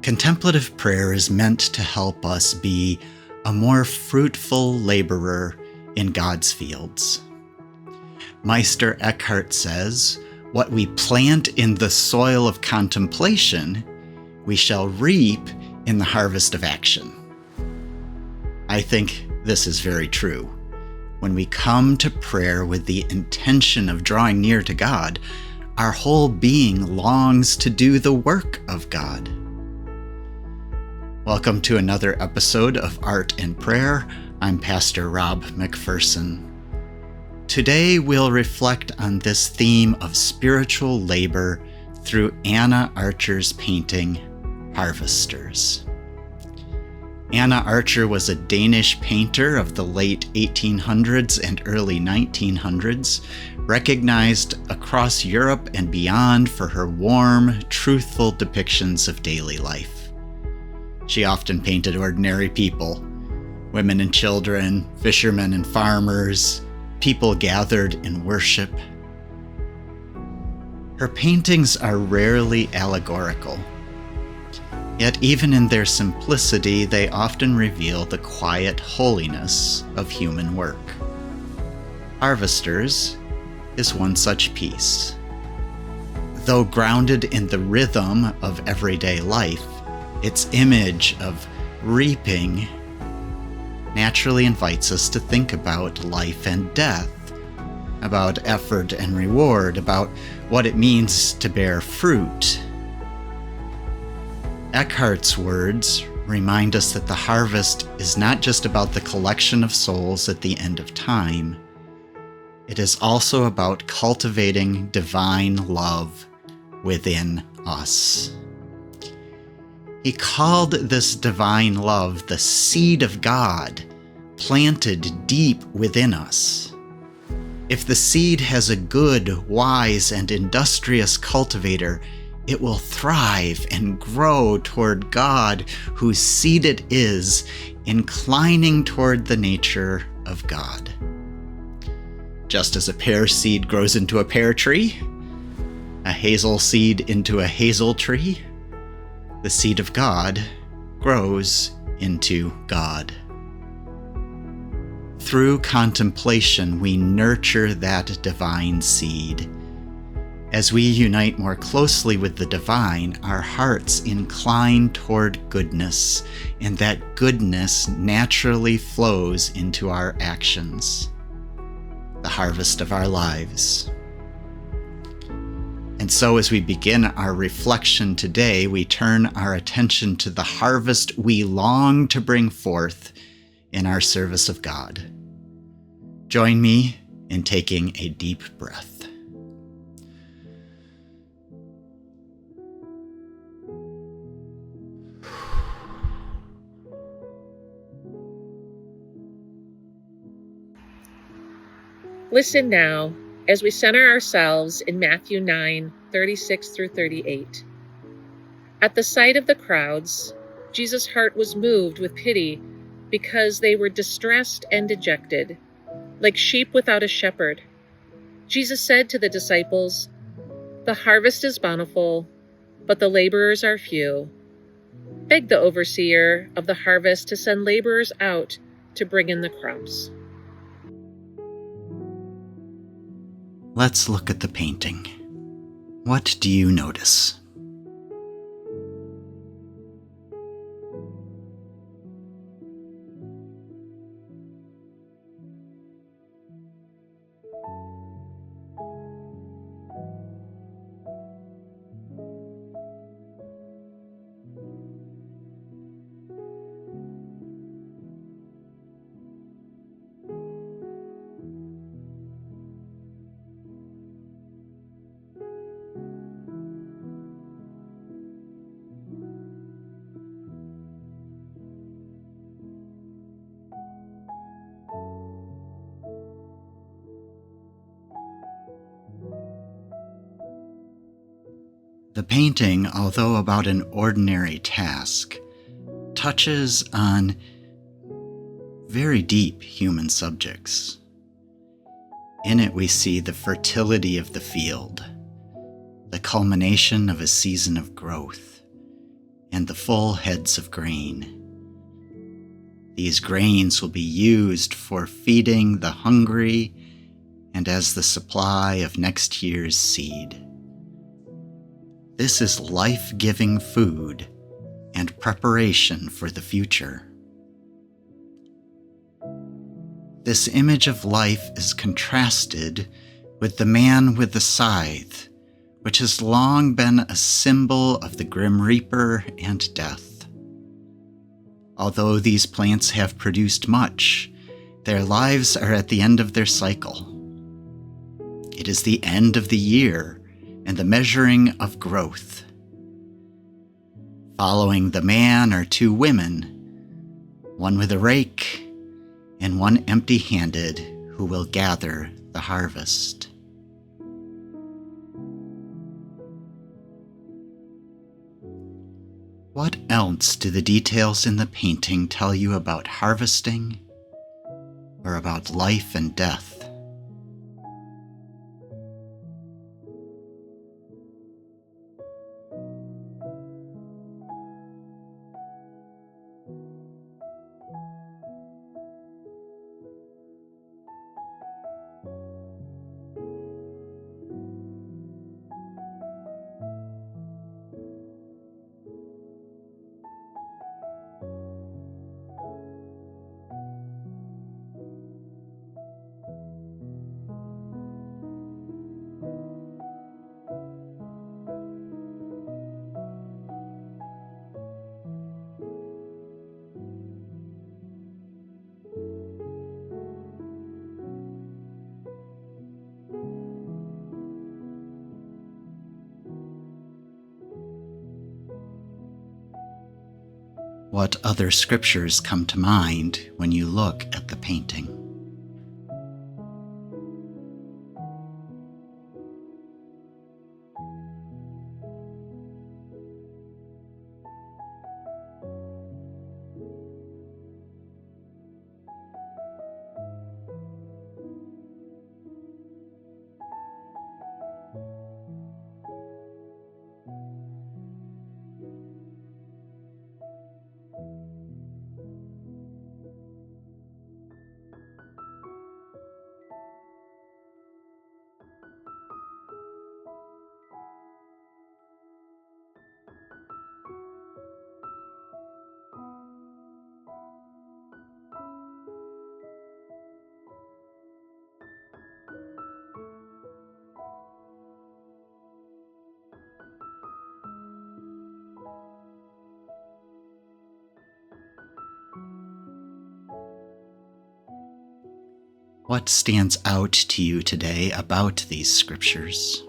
Contemplative prayer is meant to help us be a more fruitful laborer in God's fields. Meister Eckhart says, "What we plant in the soil of contemplation, we shall reap in the harvest of action." I think this is very true. When we come to prayer with the intention of drawing near to God, our whole being longs to do the work of God. Welcome to another episode of Art and Prayer. I'm Pastor Rob McPherson. Today we'll reflect on this theme of spiritual labor through Anna Archer's painting, Harvesters. Anna Archer was a Danish painter of the late 1800s and early 1900s, recognized across Europe and beyond for her warm, truthful depictions of daily life. She often painted ordinary people, women and children, fishermen and farmers, people gathered in worship. Her paintings are rarely allegorical, yet even in their simplicity, they often reveal the quiet holiness of human work. Harvesters is one such piece. Though grounded in the rhythm of everyday life, its image of reaping naturally invites us to think about life and death, about effort and reward, about what it means to bear fruit. Eckhart's words remind us that the harvest is not just about the collection of souls at the end of time. It is also about cultivating divine love within us. He called this divine love the seed of God, planted deep within us. If the seed has a good, wise, and industrious cultivator, it will thrive and grow toward God, whose seed it is, inclining toward the nature of God. Just as a pear seed grows into a pear tree, a hazel seed into a hazel tree, the seed of God grows into God. Through contemplation, we nurture that divine seed. As we unite more closely with the divine, our hearts incline toward goodness, and that goodness naturally flows into our actions, the harvest of our lives. And so as we begin our reflection today, we turn our attention to the harvest we long to bring forth in our service of God. Join me in taking a deep breath. Listen now as we center ourselves in Matthew 9:36 through 38. At the sight of the crowds, Jesus' heart was moved with pity because they were distressed and dejected, like sheep without a shepherd. Jesus said to the disciples, "The harvest is bountiful, but the laborers are few. Beg the overseer of the harvest to send laborers out to bring in the crops." Let's look at the painting. What do you notice? The painting, although about an ordinary task, touches on very deep human subjects. In it we see the fertility of the field, the culmination of a season of growth, and the full heads of grain. These grains will be used for feeding the hungry and as the supply of next year's seed. This is life-giving food and preparation for the future. This image of life is contrasted with the man with the scythe, which has long been a symbol of the grim reaper and death. Although these plants have produced much, their lives are at the end of their cycle. It is the end of the year and the measuring of growth. Following the man are two women, one with a rake and one empty-handed, who will gather the harvest. What else do the details in the painting tell you about harvesting or about life and death? What other scriptures come to mind when you look at the painting? What stands out to you today about these scriptures?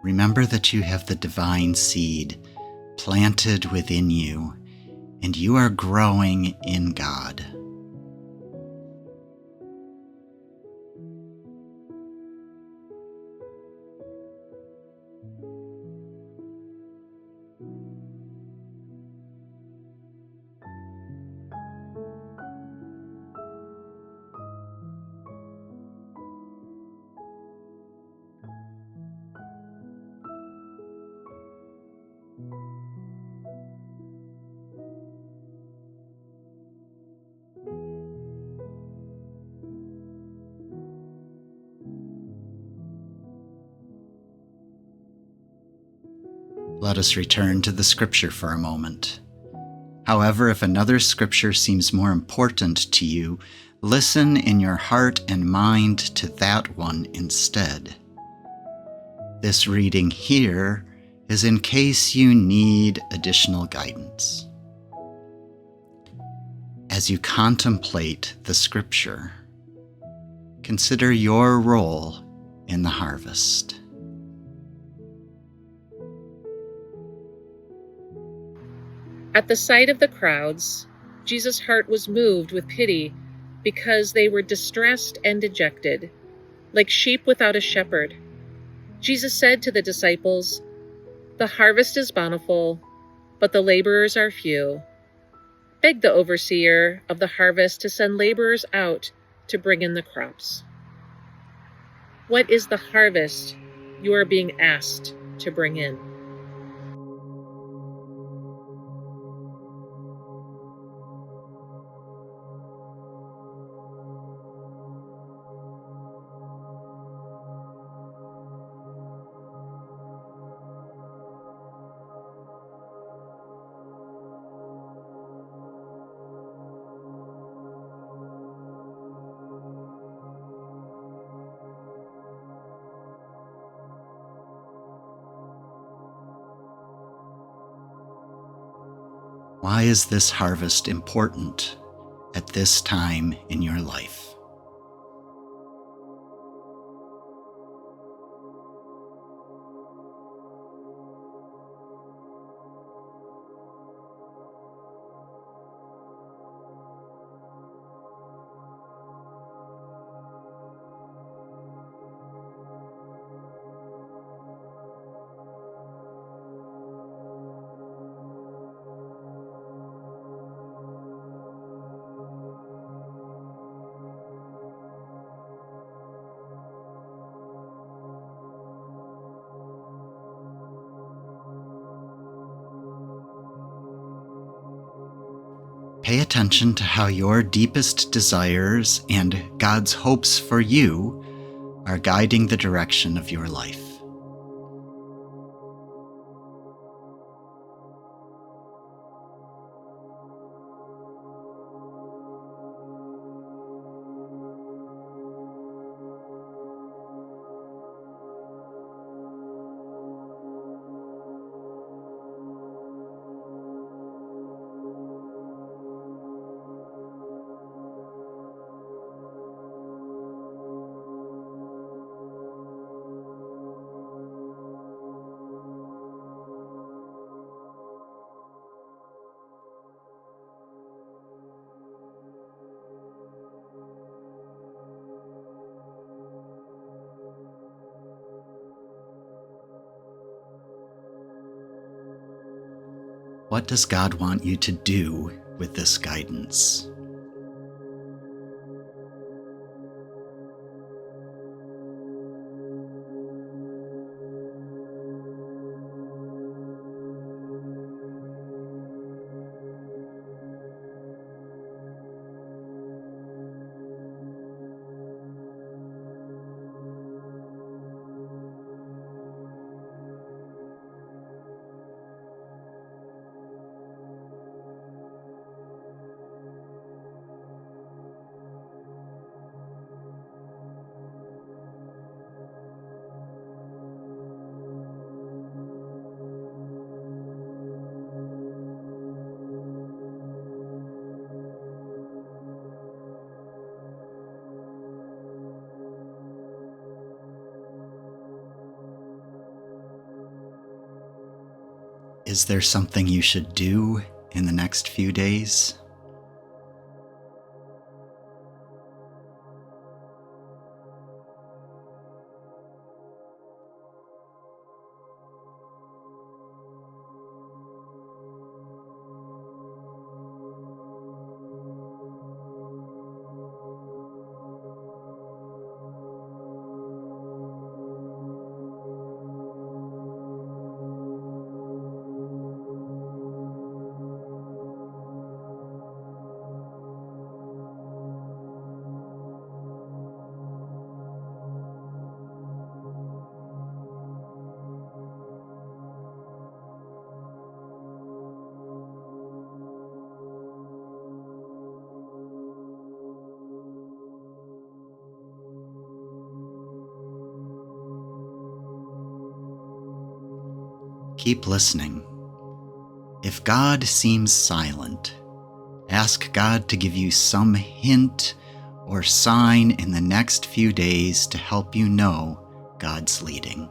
Remember that you have the divine seed planted within you, and you are growing in God. Let us return to the scripture for a moment. However, if another scripture seems more important to you, listen in your heart and mind to that one instead. This reading here is in case you need additional guidance. As you contemplate the scripture, consider your role in the harvest. At the sight of the crowds, Jesus' heart was moved with pity because they were distressed and dejected, like sheep without a shepherd. Jesus said to the disciples, "The harvest is bountiful, but the laborers are few. Beg the overseer of the harvest to send laborers out to bring in the crops." What is the harvest you are being asked to bring in? Why is this harvest important at this time in your life? Pay attention to how your deepest desires and God's hopes for you are guiding the direction of your life. What does God want you to do with this guidance? Is there something you should do in the next few days? Keep listening. If God seems silent, ask God to give you some hint or sign in the next few days to help you know God's leading.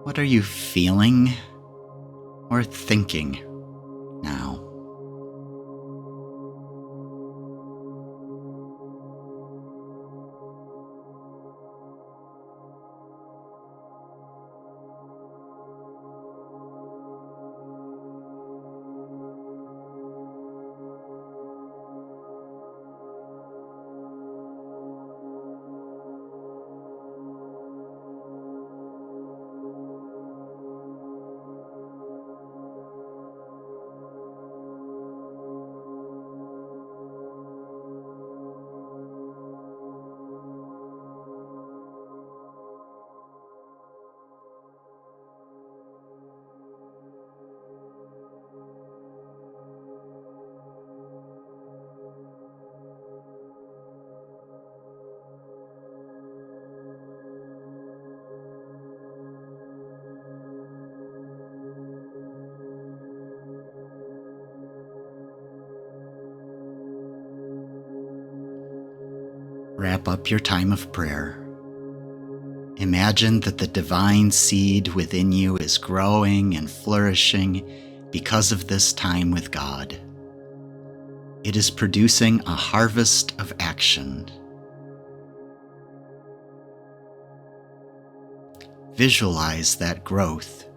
What are you feeling or thinking now? Wrap up your time of prayer. Imagine that the divine seed within you is growing and flourishing because of this time with God. It is producing a harvest of action. Visualize that growth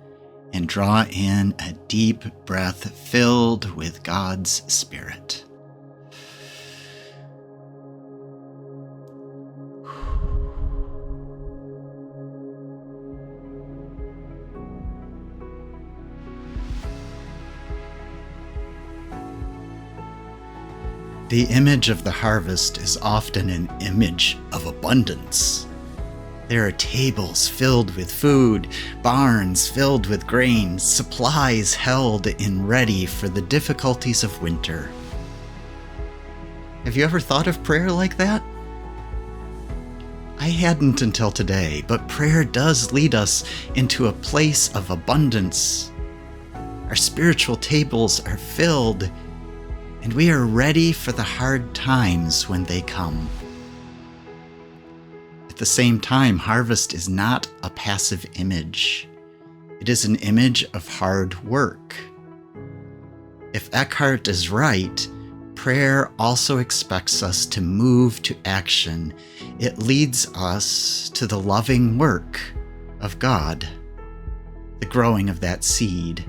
and draw in a deep breath filled with God's Spirit. The image of the harvest is often an image of abundance. There are tables filled with food, barns filled with grain, supplies held in ready for the difficulties of winter. Have you ever thought of prayer like that? I hadn't until today, but prayer does lead us into a place of abundance. Our spiritual tables are filled, and we are ready for the hard times when they come. At the same time, harvest is not a passive image. It is an image of hard work. If Eckhart is right, prayer also expects us to move to action. It leads us to the loving work of God, the growing of that seed.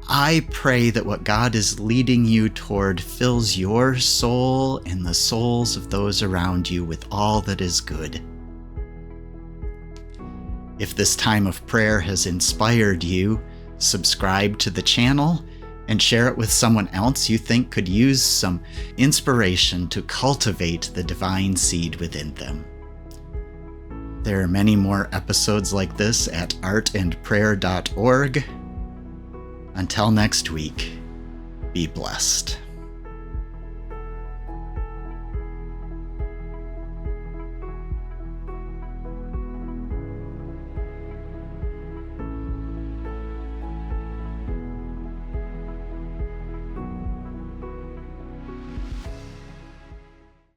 I pray that what God is leading you toward fills your soul and the souls of those around you with all that is good. If this time of prayer has inspired you, subscribe to the channel and share it with someone else you think could use some inspiration to cultivate the divine seed within them. There are many more episodes like this at artandprayer.org. Until next week, be blessed.